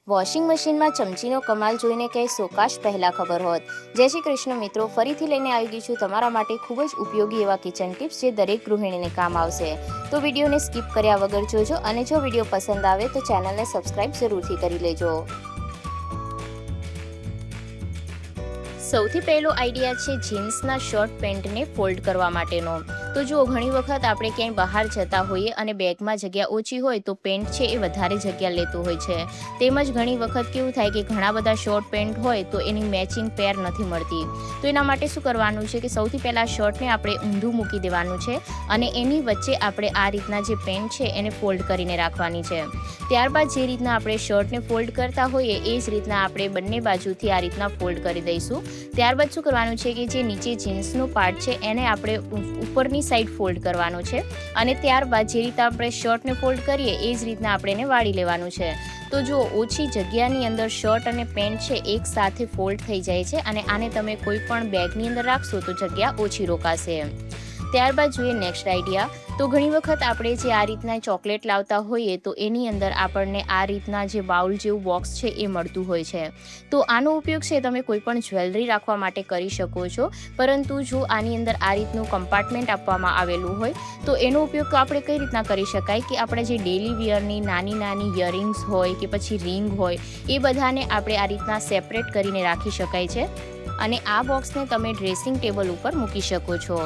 Washing મશીનમાં ચમચીનો કમાલ જોઈને કંઈ સોકાશ પહેલાં ખબર હોત. જય શ્રી કૃષ્ણ મિત્રો, ફરીથી લઈને આવી ગઈ છું તમારા માટે ખૂબ જ ઉપયોગી એવા કિચન ટિપ્સ જે દરેક ગૃહિણીને કામ આવશે. તો વિડીયોને સ્કીપ કર્યા વગર જોજો અને જો વિડીયો પસંદ આવે તો ચેનલને સબસ્ક્રાઈબ જરૂરથી કરી લેજો. સૌથી પહેલો આઈડિયા છે જીન્સના શોર્ટ પેન્ટને ફોલ્ડ કરવા માટેનો. તો જુઓ, ઘણી વખત આપણે ક્યાંય બહાર જતા હોઈએ અને બેગમાં જગ્યા ઓછી હોય તો પેન્ટ છે એ વધારે જગ્યા લેતું હોય છે. તેમજ ઘણી વખત કેવું થાય કે ઘણા બધા શોર્ટ પેન્ટ હોય તો એની મેચિંગ પેર નથી મળતી. તો એના માટે શું કરવાનું છે કે સૌથી પહેલાં શર્ટને આપણે ઊંધું મૂકી દેવાનું છે અને એની વચ્ચે આપણે આ રીતના જે પેન્ટ છે એને ફોલ્ડ કરીને રાખવાની છે. ત્યારબાદ જે રીતના આપણે શર્ટને ફોલ્ડ કરતા હોઈએ એ જ રીતના આપણે બંને બાજુથી આ રીતના ફોલ્ડ કરી દઈશું. ત્યારબાદ શું કરવાનું છે કે જે નીચે જીન્સનો પાર્ટ છે એને આપણે ઉપરની સાઈડ ફોલ્ડ કરવાનો છે અને ત્યારબાદ જે રીતે આપણે શર્ટને ફોલ્ડ કરીએ એ જ રીતના આપણે એને વાળી લેવાનું છે. તો જો ઓછી જગ્યાની અંદર શર્ટ અને પેન્ટ છે એક સાથે ફોલ્ડ થઈ જાય છે અને આને તમે કોઈ પણ બેગની અંદર રાખશો તો જગ્યા ઓછી રોકાશે. ત્યારબાદ જોઈએ નેક્સ્ટ આઈડિયા. તો ઘણી વખત આપણે જે આ રીતના ચોકલેટ લાવતા હોઈએ તો એની અંદર આપણને આ રીતના જે બાઉલ જેવું બોક્સ છે એ મળતું હોય છે. તો આનો ઉપયોગ છે તમે કોઈ પણ જ્વેલરી રાખવા માટે કરી શકો છો, પરંતુ જો આની અંદર આ રીતનું કમ્પાર્ટમેન્ટ આપવામાં આવેલું હોય તો એનો ઉપયોગ તો આપણે કઈ રીતના કરી શકાય કે આપણે જે ડેલી વિયરની નાની નાની ઇયરિંગ્સ હોય કે પછી રિંગ હોય એ બધાને આપણે આ રીતના સેપરેટ કરીને રાખી શકાય છે અને આ બોક્સને તમે ડ્રેસિંગ ટેબલ ઉપર મૂકી શકો છો.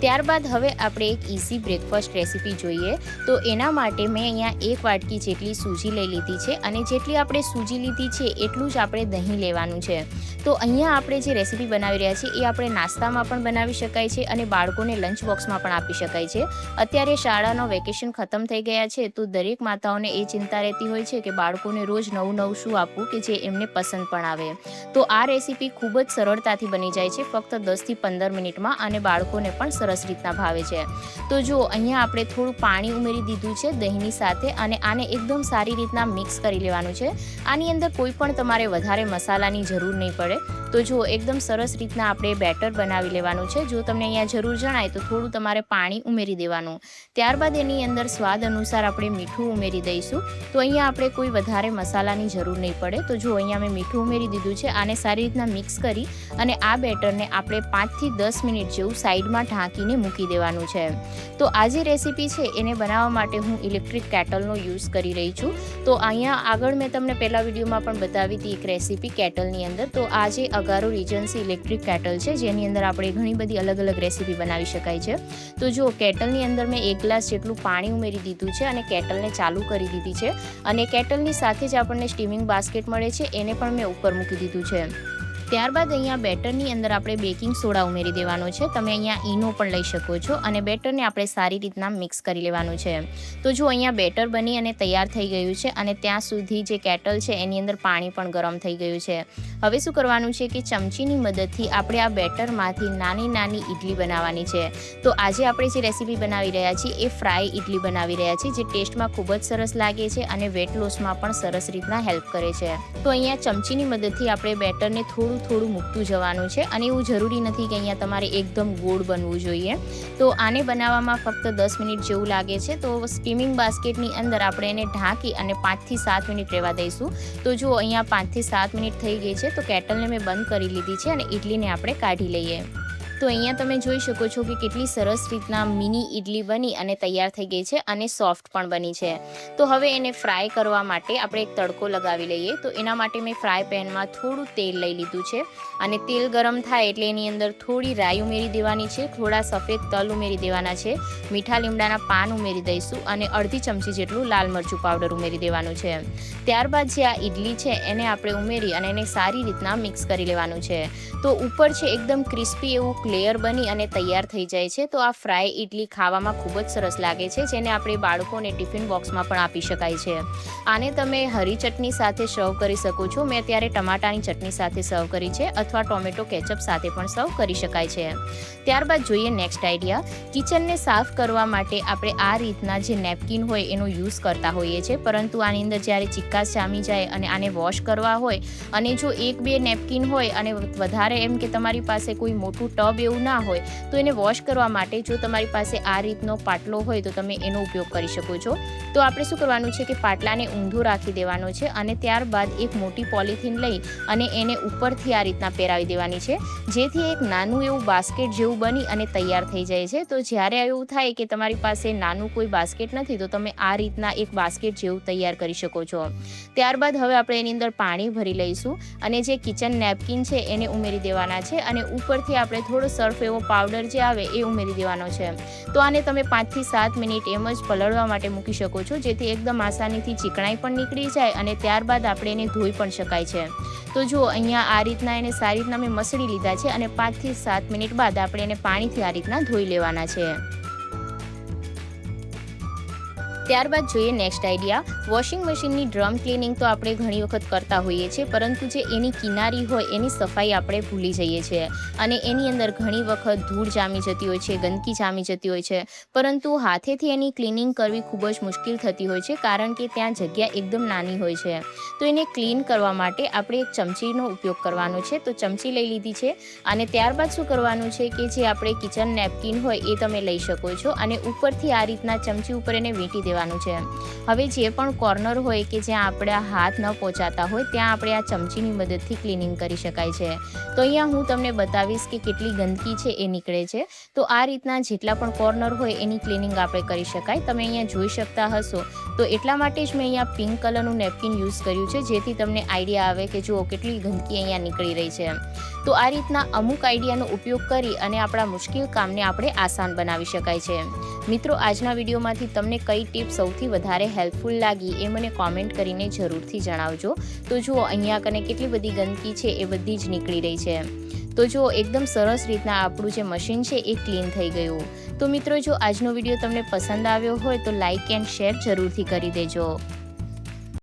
ત્યારબાદ હવે આપણે એક ઇઝી બ્રેકફાસ્ટ રેસીપી જોઈએ. તો એના માટે મેં અહીંયા 1 વાટકી જેટલી સૂજી લઈ લીધી છે અને જેટલી આપણે સૂજી લીધી છે એટલું જ આપણે દહીં લેવાનું છે. તો અહીંયા આપણે જે રેસીપી બનાવી રહ્યા છીએ એ આપણે નાસ્તામાં પણ બનાવી શકાય છે અને બાળકોને લંચ બોક્સમાં પણ આપી શકાય છે. અત્યારે શાળાનો વેકેશન ખતમ થઈ ગયા છે તો દરેક માતાઓને એ ચિંતા રહેતી હોય છે કે બાળકોને રોજ નવું નવું શું આપવું કે જે એમને પસંદ પણ આવે. તો આ રેસીપી ખૂબ જ સરળતાથી બની જાય છે, ફક્ત 10 થી 15 મિનિટમાં, અને બાળકોને પણ સરસ રીતના ભાવે છે. તો જો અહીંયા આપણે થોડું પાણી ઉમેરી દીધું છે દહીંની સાથે અને આને એકદમ સારી રીતના મિક્સ કરી લેવાનું છે. આની અંદર કોઈ પણ તમારે વધારે મસાલાની જરૂર નહીં પડે. તો જો એકદમ સરસ રીતના આપણે બેટર બનાવી લેવાનું છે. જો તમને અહીંયા જરૂર જણાય તો થોડું તમારે પાણી ઉમેરી દેવાનું. ત્યારબાદ એની અંદર સ્વાદ અનુસાર આપણે મીઠું ઉમેરી દઈશું. તો અહીંયા આપણે કોઈ વધારે મસાલાની જરૂર નહીં પડે. તો જો અહીંયા મેં મીઠું ઉમેરી દીધું છે. આને સારી રીતના મિક્સ કરી અને આ બેટરને આપણે 5 થી 10 મિનિટ જેવું સાઈડમાં ઢાંકીને મૂકી દેવાનું છે. તો આ જે રેસીપી છે એને બનાવવા માટે હું ઇલેક્ટ્રિક કેટલનો યુઝ કરી રહી છું. તો અહીંયા આગળ મેં તમને પહેલા વિડીયોમાં પણ બતાવી હતી એક રેસીપી કેટલની અંદર. તો આ જે અગારો રીજન્સી ઇલેક્ટ્રિક કેટલ છે જેની અંદર આપણે ઘણી બધી અલગ અલગ રેસીપી બનાવી શકાય છે. તો જો કેટલની અંદર મેં 1 ગ્લાસ જેટલું પાણી ઉમેરી દીધું છે અને કેટલને ચાલુ કરી દીધી છે અને કેટલની સાથે જ આપણને સ્ટીમિંગ બાસ્કેટ મળે છે એને પણ મેં ઉપર મૂકી દીધું છે. ત્યારબાદ અહીંયા બેટરની અંદર આપણે બેકિંગ સોડા ઉમેરી દેવાનો છે. તમે અહીંયા ઈનો પણ લઈ શકો છો અને બેટરને આપણે સારી રીતના મિક્સ કરી લેવાનું છે. તો જો અહીંયા બેટર બની અને તૈયાર થઈ ગયું છે અને ત્યાં સુધી જે કેટલ છે એની અંદર પાણી પણ ગરમ થઈ ગયું છે. હવે શું કરવાનું છે કે ચમચીની મદદથી આપણે આ બેટરમાંથી નાની નાની ઇડલી બનાવવાની છે. તો આજે આપણે જે રેસીપી બનાવી રહ્યા છીએ એ ફ્રાય ઇડલી બનાવી રહ્યા છીએ, જે ટેસ્ટમાં ખૂબ જ સરસ લાગે છે અને વેટ લોસમાં પણ સરસ રીતના હેલ્પ કરે છે. તો અહીંયા ચમચીની મદદથી આપણે બેટરને થોડું મૂકતું જવાનું છે અને એવું જરૂરી નથી કે અહીંયા તમારે એકદમ ગોળ બનવું જોઈએ. તો આને બનાવવામાં ફક્ત 10 મિનિટ જેવું લાગે છે. તો સ્ટીમિંગ બાસ્કેટની અંદર આપણે એને ઢાંકી અને 5 થી 7 મિનિટ રહેવા દઈશું. તો જો અહીંયા 5 થી 7 મિનિટ થઈ ગઈ છે. તો કેટલને મેં બંધ કરી લીધી છે અને ઇડલીને આપણે કાઢી લઈએ. તો અહીંયા તમે જોઈ શકો છો કે કેટલી સરસ રીતના મિની ઇડલી બની અને તૈયાર થઈ ગઈ છે અને સોફ્ટ પણ બની છે. તો હવે એને ફ્રાય કરવા માટે આપણે એક તડકો લગાવી લઈએ. તો એના માટે મેં ફ્રાય પેનમાં થોડું તેલ લઈ લીધું છે અને તેલ ગરમ થાય એટલે એની અંદર થોડી રાઈ ઉમેરી દેવાની છે, થોડા સફેદ તલ ઉમેરી દેવાના છે, મીઠા લીમડાના પાન ઉમેરી દઈશું અને અડધી ચમચી જેટલું લાલ મરચું પાવડર ઉમેરી દેવાનું છે. ત્યારબાદ જે આ ઇડલી છે એને આપણે ઉમેરી અને એને સારી રીતના મિક્સ કરી લેવાનું છે. તો ઉપર છે એકદમ ક્રિસ્પી એવું લેયર બની અને તૈયાર થઈ જાય છે. તો આ ફ્રાય ઇડલી ખાવામાં ખૂબ જ સરસ લાગે છે, જેને આપણે બાળકોને ટિફિન બોક્સમાં પણ આપી શકાય છે. આને તમે હરી ચટણી સાથે સર્વ કરી શકો છો. મેં અત્યારે ટમાટાની ચટણી સાથે સર્વ કરી છે અથવા ટોમેટો કેચઅપ સાથે પણ સર્વ કરી શકાય છે. ત્યારબાદ જોઈએ નેક્સ્ટ આઈડિયા. કિચનને સાફ કરવા માટે આપણે આ રીતના જે નેપકિન હોય એનો યુઝ કરતા હોઈએ છીએ, પરંતુ આની અંદર જ્યારે ચિક્કાસ જામી જાય અને આને વોશ કરવા હોય અને જો 1-2 નેપકિન હોય અને વધારે એમ કે તમારી પાસે કોઈ મોટું ટબ ટબ એવું ના હોય તો એને વોશ કરવા માટે જો તમારી પાસે આ રીતનો પાટલો હોય તો તમે એનો ઉપયોગ કરી શકો છો. તો આપણે શું કરવાનું છે કે પાટલાને ઊંધો રાખી દેવાનો છે અને ત્યારબાદ એક મોટી પોલિથીન લઈ અને એને ઉપરથી આ રીતના પહેરાવી દેવાની છે, જેથી એક નાનું એવું બાસ્કેટ જેવું બની અને તૈયાર થઈ જાય છે. તો જ્યારે એવું થાય કે તમારી પાસે નાનું કોઈ બાસ્કેટ નથી તો તમે આ રીતના એક બાસ્કેટ જેવું તૈયાર કરી શકો છો. ત્યારબાદ હવે આપણે એની અંદર પાણી ભરી લઈશું અને જે કિચન નેપકિન છે એને ઉમેરી દેવાના છે અને ઉપરથી આપણે થોડો સર્ફ એવો પાવડર જે આવે એ ઉમેરી દેવાનો છે. તો આને તમે 5 થી 7 મિનિટ એમ જ પલળવા માટે મૂકી શકો છો, જેથી એકદમ આસાનીથી ચીકણાઈ પણ નીકળી જાય અને ત્યારબાદ આપણે એને ધોઈ પણ શકાય છે. તો જુઓ અહીંયા આ રીતના એને સારી રીતના મેં મસળી લીધા છે અને 5 થી 7 મિનિટ બાદ આપણે એને પાણીથી આ રીતના ધોઈ લેવાના છે. ત્યારબાદ જોઈએ નેક્સ્ટ આઈડિયા. વોશિંગ મશીનની ડ્રમ ક્લિનિંગ તો આપણે ઘણી વખત કરતા હોઈએ છીએ, પરંતુ જે એની કિનારી હોય એની સફાઈ આપણે ભૂલી જઈએ છીએ અને એની અંદર ઘણી વખત ધૂળ જામી જતી હોય છે, ગંદકી જામી જતી હોય છે, પરંતુ હાથેથી એની ક્લિનિંગ કરવી ખૂબ જ મુશ્કેલ થતી હોય છે, કારણ કે ત્યાં જગ્યા એકદમ નાની હોય છે. તો એને ક્લીન કરવા માટે આપણે એક ચમચીનો ઉપયોગ કરવાનો છે. તો ચમચી લઈ લીધી છે અને ત્યારબાદ શું કરવાનું છે કે જે આપણે કિચન નેપકિન હોય એ તમે લઈ શકો છો અને ઉપરથી આ રીતના ચમચી ઉપર એને વીંટી દેવાનું છે. હવે જે પણ કોર્નર હોય કે જ્યાં આપણા હાથ ન પહોંચાતા હોય ત્યાં આપણે આ ચમચીની મદદથી ક્લિનિંગ કરી શકાય છે. તો અહીંયા હું તમને બતાવીશ કે કેટલી ગંદકી છે એ નીકળે છે. તો આ રીતના જેટલા પણ કોર્નર હોય એની ક્લિનિંગ આપણે કરી શકાય. તમે અહીંયા જોઈ શકતા હશો તો એટલા માટે જ મેં અહીંયા પિંક કલરનું નેપકિન યુઝ કર્યું છે, જેથી તમને આઈડિયા આવે કે જુઓ કેટલી ગંદકી અહીંયા નીકળી રહી છે. તો આ રીતના અમુક આઈડિયાનો ઉપયોગ કરી અને આપણા મુશ્કેલ કામને આપણે આસાન બનાવી શકાય છે. મિત્રો, આજના વિડીયોમાંથી તમને કઈ ટીપ સૌથી વધારે હેલ્પફુલ લાગી એ મને કોમેન્ટ કરીને જરૂરથી જણાવજો. તો જુઓ અહીંયા કને કેટલી બધી ગંદકી છે એ બધી જ નીકળી રહી છે. તો જુઓ એકદમ સરસ રીતના આપણું જે મશીન છે એ ક્લીન થઈ ગયું. તો મિત્રો, જો આજનો વિડીયો તમને પસંદ આવ્યો હોય તો લાઇક એન્ડ શેર જરૂરથી કરી દેજો.